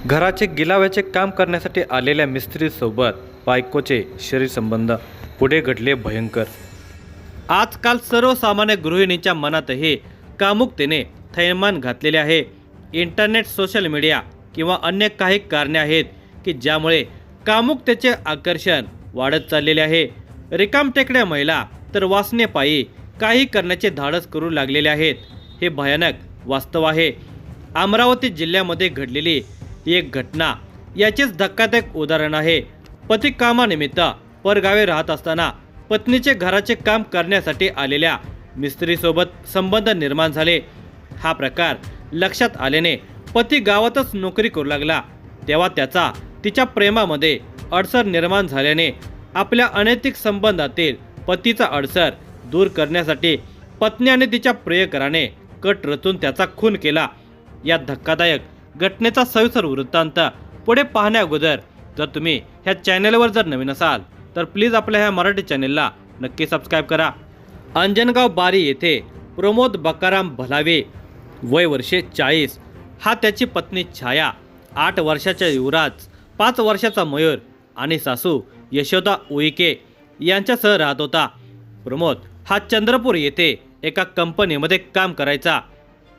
घराचे गिलाव्याचे काम करण्यासाठी आलेल्या मिस्त्रीसोबत बायकोचे शरीर संबंध पुढे घडले भयंकर। आजकाल सर्वसामान्य गृहिणींच्या मनातही कामुकतेने थैमान घातलेले आहे। इंटरनेट, सोशल मीडिया किंवा अन्य काही कारणे आहेत की ज्यामुळे कामुकतेचे आकर्षण वाढत चाललेले आहे। रिकामटेकड्या महिला तर वासनेपायी काही करण्याचे धाडस करू लागलेले आहेत। हे भयानक वास्तव आहे। अमरावती जिल्ह्यामध्ये घडलेली एक घटना याचेच धक्कादायक उदाहरण आहे। पती कामानिमित्त परगावी राहत असताना पत्नीचे घराचे काम करण्यासाठी आलेल्या मिस्त्रीसोबत संबंध निर्माण झाले। हा प्रकार लक्षात आल्याने पती गावातच नोकरी करू लागला। तेव्हा त्याचा तिच्या प्रेमामध्ये अडसर निर्माण झाल्याने आपल्या अनैतिक संबंधातील पतीचा अडसर दूर करण्यासाठी पत्नी आणि तिच्या प्रियकराने कट रचून त्याचा खून केला। या धक्कादायक घटनेचा सविस्तर वृत्तांत पुढे पाहण्याअगोदर जर तुम्ही ह्या चॅनलवर जर नवीन असाल तर प्लीज आपल्या ह्या मराठी चॅनलला नक्की सबस्क्राईब करा। अंजनगाव बारी येथे प्रमोद बकाराम भलावे, वय वर्षे 40, हा त्याची पत्नी छाया, 8 वर्षाचा युवराज, 5 वर्षाचा मयूर आणि सासू यशोदा उईके यांच्यासह राहत होता। प्रमोद हा चंद्रपूर येथे एका कंपनीमध्ये काम करायचा।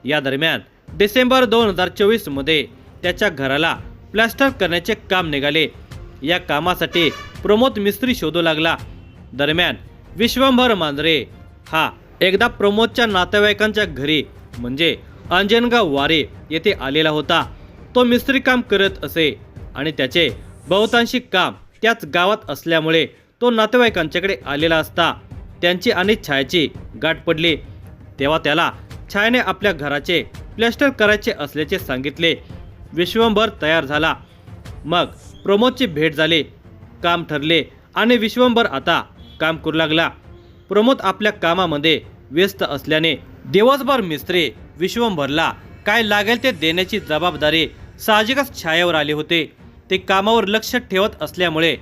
या दरम्यान डिसेंबर 2024 मध्ये त्याच्या घराला प्लास्टर करण्याचे काम निघाले। या कामासाठी प्रमोद मिस्त्री शोधू लागला। दरम्यान विश्वंभर मांजरे हा एकदा प्रमोदच्या नातेवाईकांच्या घरी म्हणजे अंजनगाव वारे येथे आलेला होता। तो मिस्त्री काम करत असे आणि त्याचे बहुतांशी काम त्याच गावात असल्यामुळे तो नातेवाईकांच्याकडे आलेला असता। त्यांची आणि छायाची गाठ पडली तेव्हा त्याला छायाने आपल्या घराचे प्लास्टर करायचे असल्याचे सांगितले। विश्वंभर तयार झाला। मग प्रमोदची भेट झाली, काम ठरले आणि विश्वंभर आता काम करू लागला। प्रमोद आपल्या कामामध्ये व्यस्त असल्याने दिवसभर मिस्त्री विश्वंभरला काय लागेल ते देण्याची जबाबदारी साहजिकच छायावर आली होते। ते कामावर लक्ष ठेवत असल्यामुळे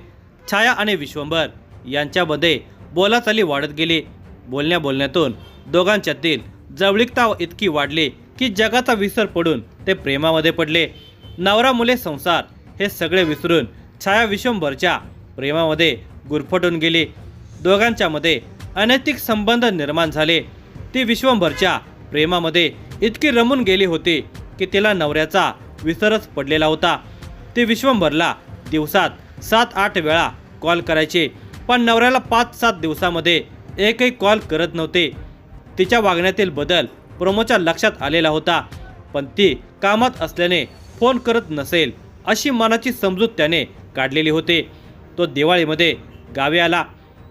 छाया आणि विश्वंभर यांच्यामध्ये बोलाचाली वाढत गेली। बोलण्यातून दोघांच्यातील जवळीकता इतकी वाढली की जगाचा विसर पडून ते प्रेमामध्ये पडले। नवरा मुले संसार हे सगळे विसरून छाया विश्वंभरच्या प्रेमामध्ये गुरफटून गेली। दोघांच्यामध्ये अनैतिक संबंध निर्माण झाले। ती विश्वंभरच्या प्रेमामध्ये इतकी रमून गेली होती की तिला नवऱ्याचा विसरच पडलेला होता। ती विश्वंभरला दिवसात 7-8 वेळा कॉल करायची, पण नवऱ्याला 5-7 दिवसामध्ये एकही कॉल करत नव्हते। तिच्या वागण्यातील बदल प्रमोदच्या लक्षात आलेला होता, पण ती कामात असल्याने फोन करत नसेल अशी मनाची समजूत त्याने काढलेली होती। तो दिवाळीमध्ये गावी आला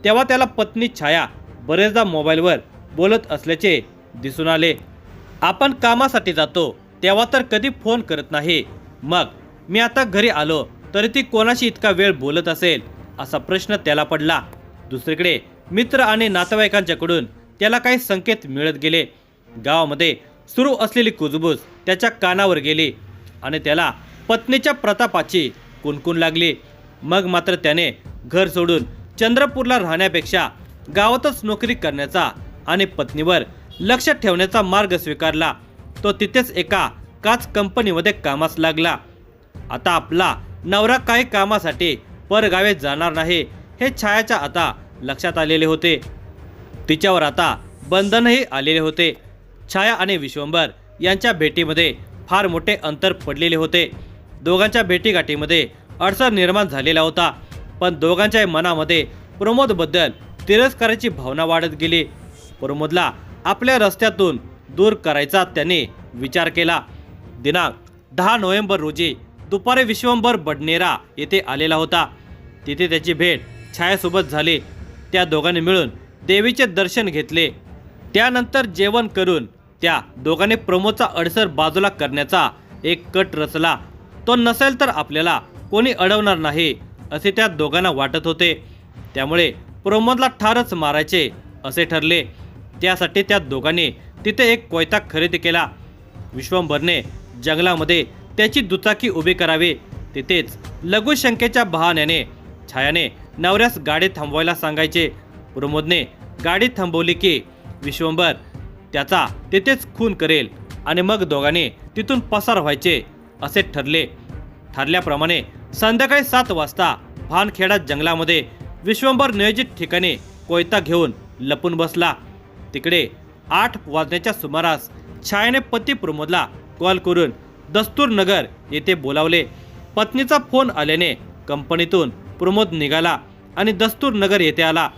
तेव्हा त्याला पत्नी छाया बरेचदा मोबाईलवर बोलत असल्याचे दिसून आले। आपण कामासाठी जातो तेव्हा तर कधी फोन करत नाही, मग मी आता घरी आलो तरी ती कोणाशी इतका वेळ बोलत असेल असा प्रश्न त्याला पडला। दुसरीकडे मित्र आणि नातेवाईकांच्याकडून त्याला काही संकेत मिळत गेले। गावामध्ये सुरू असलेली कुजबूज त्याच्या कानावर गेली आणि त्याला पत्नीच्या प्रतापाची कुणकुण लागली। मग मात्र त्याने घर सोडून चंद्रपूरला राहण्यापेक्षा गावातच नोकरी करण्याचा आणि पत्नीवर लक्ष ठेवण्याचा मार्ग स्वीकारला। तो तिथेच एका काच कंपनीमध्ये कामास लागला। आता आपला नवरा काही कामासाठी परगावे जाणार नाही हे छायाच्या आता लक्षात आलेले होते। तिच्यावर आता बंधनही आलेले होते। छाया आणि विश्वंभर यांच्या भेटीमध्ये फार मोठे अंतर पडलेले होते। दोघांच्या भेटीगाठीमध्ये अडसर निर्माण झालेला होता, पण दोघांच्या मनामध्ये प्रमोदबद्दल तिरस्काराची भावना वाढत गेली। प्रमोदला आपल्या रस्त्यातून दूर करायचा त्याने विचार केला। दिनांक 10 नोव्हेंबर रोजी दुपारी विश्वंभर बडनेरा येथे आलेला होता। तिथे त्याची भेट छायासोबत झाली। त्या दोघांनी मिळून देवीचे दर्शन घेतले। त्यानंतर जेवण करून त्या दोघांनी प्रमोदचा अडसर बाजूला करण्याचा एक कट रचला। तो नसेल तर आपल्याला कोणी अडवणार नाही असे त्या दोघांना वाटत होते, त्यामुळे प्रमोदला ठारच मारायचे असे ठरले। त्यासाठी त्या दोघांनी तिथे एक कोयता खरेदी केला। विश्वंभरने जंगलामध्ये त्याची दुचाकी उभी करावी। तिथेच लघुशंकेच्या बहाण्याने छायाने नवऱ्यास गाडी थांबवायला सांगायचे। प्रमोदने गाडी थांबवली की विश्वंभर त्याचा तिथेच खून करेल आणि मग दोघांनी तिथून पसार व्हायचे असे ठरले। ठरल्याप्रमाणे संध्याकाळी 7 वाजता भानखेडा जंगलामध्ये विश्वंभर नियोजित ठिकाणी कोयता घेऊन लपून बसला। तिकडे 8 वाजण्याच्या सुमारास छायाने पती प्रमोदला कॉल करून दस्तूरनगर येथे बोलावले। पत्नीचा फोन आल्याने कंपनीतून प्रमोद निघाला आणि दस्तूरनगर येथे आला।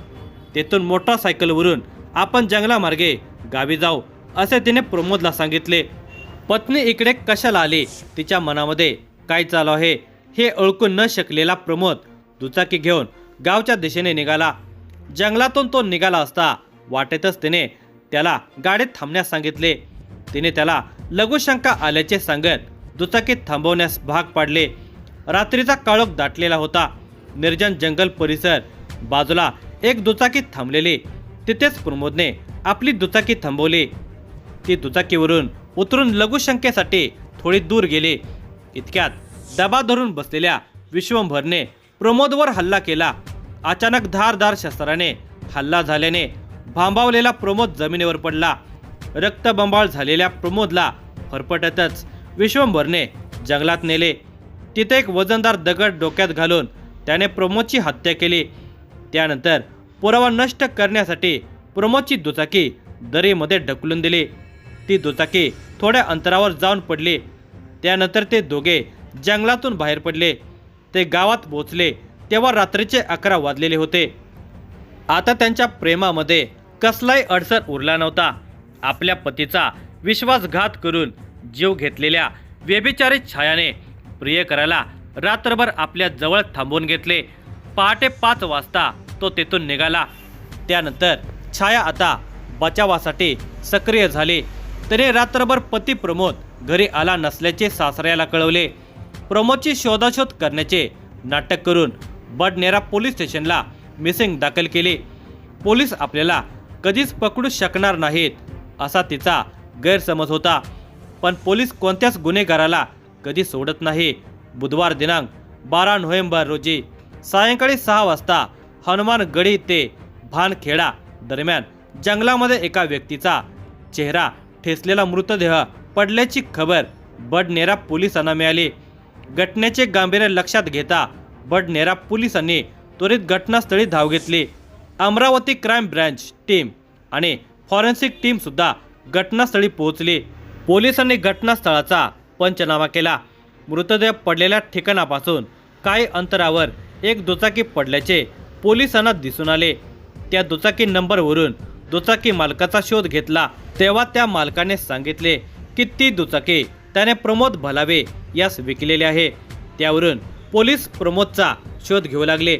तेथून मोटारसायकलवरून आपण जंगलामार्गे गावी जाऊ असे तिने प्रमोदला सांगितले। पत्नी इकडे कशाला आली, तिच्या मनामध्ये काय चालू आहे हे ओळखून न शकलेला प्रमोद दुचाकी घेऊन गावच्या दिशेने निघाला। जंगलातून तो निघाला असता वाटेतच तिने त्याला गाडीत थांबण्यास सांगितले। तिने त्याला लघुशंका आल्याचे सांगत दुचाकी थांबवण्यास भाग पाडले। रात्रीचा काळोख दाटलेला होता। निर्जन जंगल परिसर, बाजूला एक दुचाकी थांबलेली। तिथेच प्रमोदने आपली दुचाकी थांबवली। ती दुचाकीवरून उतरून लघुशंकेसाठी थोडी दूर गेली। इतक्यात दबा धरून बसलेल्या विश्वंभरने प्रमोदवर हल्ला केला। अचानक धारदार शस्त्राने हल्ला झाल्याने भांबावलेला प्रमोद जमिनीवर पडला। रक्तबंबाळ झालेल्या प्रमोदला फरफटतच विश्वंभरने जंगलात नेले। तिथे एक वजनदार दगड डोक्यात घालून त्याने प्रमोदची हत्या केली। त्यानंतर पुरावा नष्ट करण्यासाठी प्रमोदची दुचाकी दरीमध्ये ढकलून दिली। ती दुचाकी थोड्या अंतरावर जाऊन पडली। त्यानंतर ते दोघे जंगलातून बाहेर पडले। ते गावात पोहोचले तेव्हा रात्रीचे 11 वाजलेले होते। आता त्यांच्या प्रेमामध्ये कसलाही अडसर उरला नव्हता। आपल्या पतीचा विश्वासघात करून जीव घेतलेल्या व्यभिचारी छायाने प्रियकराला रात्रभर आपल्या जवळ थांबवून घेतले। पहाटे 5 वाजता तो तेथून निघाला। त्यानंतर छाया आता बचावासाठी सक्रिय झाली। तरी रात्रभर पती प्रमोद घरी आला नसल्याचे सासऱ्याला कळवले। प्रमोदची शोधाशोध करण्याचे नाटक करून बडनेरा पोलीस स्टेशनला मिसिंग दाखल केली। पोलीस आपल्याला कधीच पकडू शकणार नाहीत असा तिचा गैरसमज होता, पण पोलीस कोणत्याच गुन्हेगाराला कधी सोडत नाही। बुधवार दिनांक 12 नोव्हेंबर रोजी सायंकाळी 6 वाजता हनुमानगडी ते भानखेडा दरम्यान जंगलामध्ये एका व्यक्तीचा चेहरा ठेचलेला मृतदेह पडल्याची खबर बडनेरा पोलिसांना मिळाली। घटनेचे गांभीर्य लक्षात घेता बडनेरा पोलिसांनी त्वरित घटनास्थळी धाव घेतली। अमरावती क्राईम ब्रँच टीम आणि फॉरेन्सिक टीम सुद्धा घटनास्थळी पोहोचली। पोलिसांनी घटनास्थळाचा पंचनामा केला। मृतदेह पडलेल्या ठिकाणापासून काही अंतरावर एक दुचाकी पडल्याचे पोलिसांना दिसून आले। त्या दुचाकी नंबरवरून दुचाकी मालकाचा शोध घेतला तेव्हा त्या मालकाने सांगितले की ती दुचाकी त्याने प्रमोद भलावे यास विकलेली आहे। त्यावरून पोलीस प्रमोदचा शोध घेऊ लागले।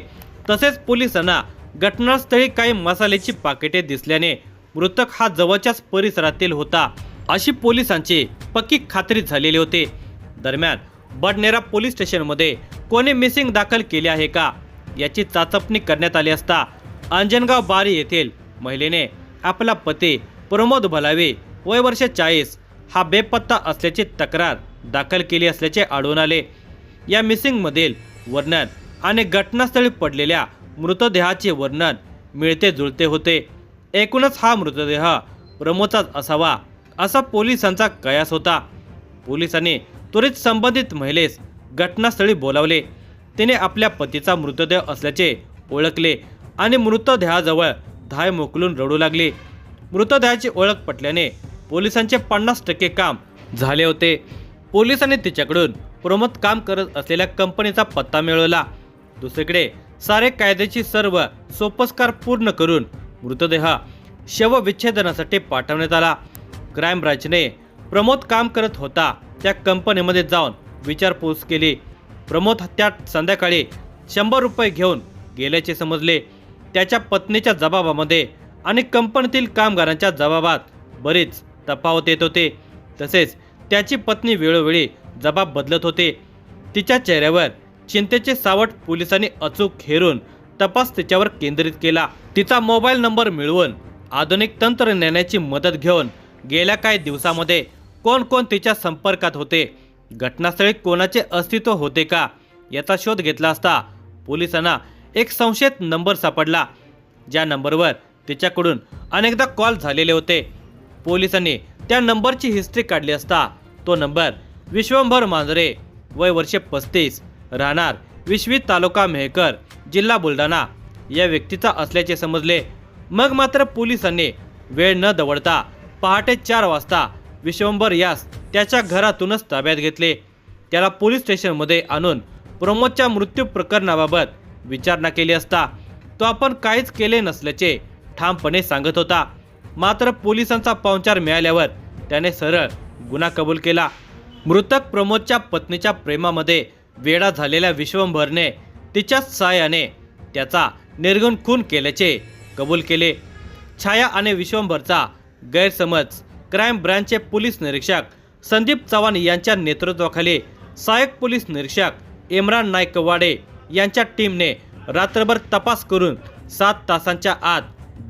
तसेच पोलिसांना घटनास्थळी काही मसाल्याची पाकिटे दिसल्याने मृतक हा जवळच्याच परिसरातील होता अशी पोलिसांची पक्की खात्री झालेली होती। दरम्यान बडनेरा पोलीस स्टेशनमध्ये कोणी मिसिंग दाखल केले आहे का याची चाचपणी करण्यात आली असता अंजनगाव बारी येथील महिलेने आपला पती प्रमोद भलावे वय वर्ष 40 हा बेपत्ता असल्याची तक्रार दाखल केली असल्याचे आढळून आले। या मिसिंगमधील वर्णन आणि घटनास्थळी पडलेल्या मृतदेहाचे वर्णन मिळते जुळते होते। एकूणच हा मृतदेह प्रमोदचाच असावा असा पोलिसांचा कयास होता। पोलिसांनी त्वरित संबंधित महिलेस घटनास्थळी बोलावले। तिने आपल्या पतीचा मृतदेह असल्याचे ओळखले आणि मृतदेहाजवळ धाय मोकलून रडू लागली। मृतदेहाची ओळख पटल्याने पोलिसांचे 50% काम झाले होते। पोलिसांनी तिच्याकडून प्रमोद काम करत असलेल्या कंपनीचा पत्ता मिळवला। दुसरीकडे सारे कायद्याची सर्व सोपस्कार पूर्ण करून मृतदेह शवविच्छेदनासाठी पाठवण्यात आला। क्राईम ब्रांचने प्रमोद काम करत होता त्या कंपनीमध्ये जाऊन विचारपूस केली। प्रमोद त्या संध्याकाळी 100 रुपये घेऊन गेल्याचे समजले। त्याच्या पत्नीच्या जबाबामध्ये आणि कंपनीतील कामगारांच्या जबाबात बरीच तफावत येत होते। तसेच त्याची पत्नी वेळोवेळी जबाब बदलत होते। तिच्या चेहऱ्यावर चिंतेचे सावट पोलिसांनी अचूक हेरून तपास तिच्यावर केंद्रित केला। तिचा मोबाईल नंबर मिळवून आधुनिक तंत्रज्ञानाची मदत घेऊन गेल्या काही दिवसामध्ये कोण कोण तिच्या संपर्कात होते, घटनास्थळी कोणाचे अस्तित्व होते का याचा शोध घेतला असता पोलिसांना एक संशयित नंबर सापडला, ज्या नंबरवर तिच्याकडून अनेकदा कॉल झालेले होते। पोलिसांनी त्या नंबरची हिस्ट्री काढली असता तो नंबर विश्वंभर मांजरे वय वर्ष 35, राहणार विश्वी तालुका मेहकर, जिल्हा बुलढाणा या व्यक्तीचा असल्याचे समजले. मग मात्र पोलिसांनी वेळ न दवडता पहाटे 4 वाजता विश्वंभर यास त्याच्या घरातूनच ताब्यात घेतले. त्याला पोलीस स्टेशनमध्ये आणून प्रमोदच्या मृत्यू प्रकरणाबाबत विचारणा केली असता तो आपण काहीच केले नसल्याचे ठामपणे सांगत होता. मात्र पोलिसांचा पाहुणचार मिळाल्यावर त्याने सरळ गुन्हा कबूल केला. मृतक प्रमोदच्या पत्नीच्या प्रेमामध्ये वेडा झालेल्या विश्वंभरने तिच्याच सहाय्याने त्याचा निर्घृण खून केल्याचे कबूल केले. छाया आणि विश्वंभरचा गैरसमज क्राईम ब्रँचचे पोलीस निरीक्षक संदीप चव्हाण यांच्या नेतृत्वाखाली सहाय्यक पोलीस निरीक्षक इम्रान नायकवाडे यांच्या टीमने रात्रभर तपास करून 7 तासांच्या आत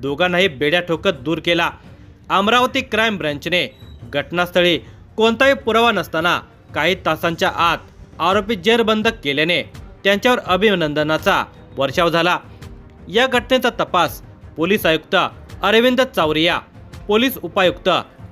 दोघांनाही बेड्या ठोकत दूर केला. अमरावती क्राईम ब्रँचने घटनास्थळी कोणताही पुरावा नसताना काही तासांच्या आत आरोपी जेरबंद केल्याने त्यांच्यावर अभिनंदनाचा वर्षाव झाला. या घटनेचा तपास पोलीस आयुक्त अरविंद चावरिया, पोलीस उपायुक्त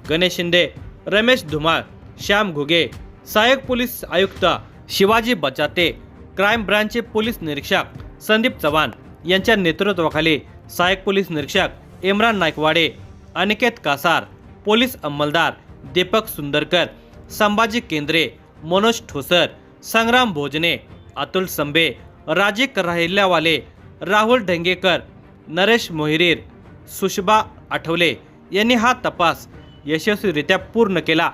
गणेश शिंदे, रमेश धुमाळ, श्याम घुगे, सहाय्यक पोलीस आयुक्त शिवाजी बचाते, क्राईम ब्रँचचे पोलीस निरीक्षक संदीप चव्हाण यांच्या नेतृत्वाखाली सहाय्यक पोलीस निरीक्षक इम्रान नायकवाडे, अनिकेत कासार, पोलीस अंमलदार दीपक सुंदरकर, संभाजी केंद्रे, मनोज ठोसर, संग्राम भोजने, अतुल संबे, राजिक राहिल्यावाले, राहुल ढेंगेकर, नरेश मोहिरीर, सुषबा आठवले यांनी हा तपास यशस्वीरित्या पूर्ण केला.